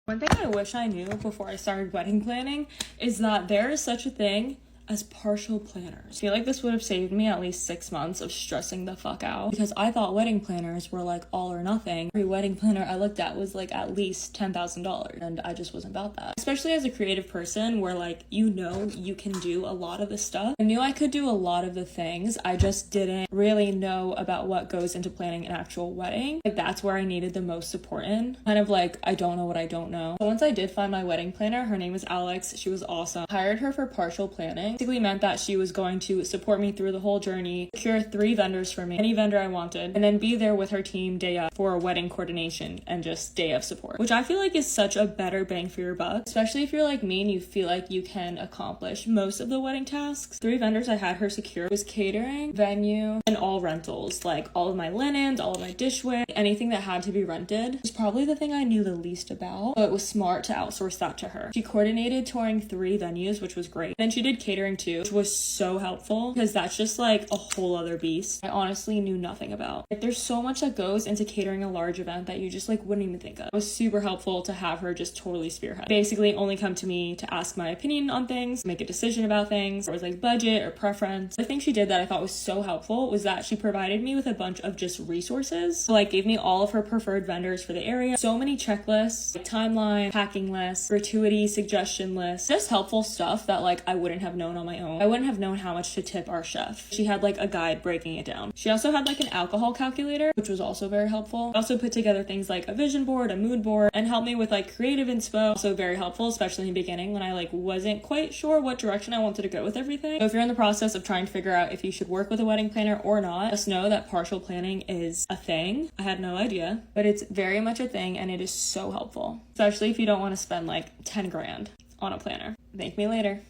One thing I wish I knew before I started wedding planning is that there is such a thing as partial planners. I feel like this would have saved me at least 6 months of stressing the fuck out because I thought wedding planners were like all or nothing. Every wedding planner I looked at was like at least $10,000 and I just wasn't about that. Especially as a creative person where like, you know, you can do a lot of the stuff. I knew I could do a lot of the things. I just didn't really know about what goes into planning an actual wedding. Like that's where I needed the most support in. Kind of like, I don't know what I don't know. So once I did find my wedding planner, her name was Alex. She was awesome. I hired her for partial planning. Basically meant that she was going to support me through the whole journey, secure 3 vendors for me, any vendor I wanted, and then be there with her team day of for wedding coordination and just day of support, which I feel like is such a better bang for your buck, especially if you're like me and you feel like you can accomplish most of the wedding tasks. 3 vendors I had her secure was catering, venue, and all rentals, like all of my linens, all of my dishware, anything that had to be rented was probably the thing I knew the least about, so it was smart to outsource that to her. She coordinated touring 3 venues, which was great. Then she did catering too, which was so helpful because that's just like a whole other beast I honestly knew nothing about. Like, there's so much that goes into catering a large event that you just like wouldn't even think of. It was super helpful to have her just totally spearhead. Basically only come to me to ask my opinion on things, make a decision about things, or was like budget or preference. The thing she did that I thought was so helpful was that she provided me with a bunch of just resources. So like gave me all of her preferred vendors for the area, so many checklists, like timeline, packing lists, gratuity suggestion lists, just helpful stuff that like I wouldn't have known on my own. I wouldn't have known how much to tip our chef. She had like a guide breaking it down. She also had like an alcohol calculator, which was also very helpful. Also put together things like a vision board, a mood board, and helped me with like creative inspo. Also very helpful, especially in the beginning when I like wasn't quite sure what direction I wanted to go with everything. So if you're in the process of trying to figure out if you should work with a wedding planner or not, just know that partial planning is a thing. I had no idea, but it's very much a thing and it is so helpful, especially if you don't want to spend like 10 grand on a planner. Thank me later.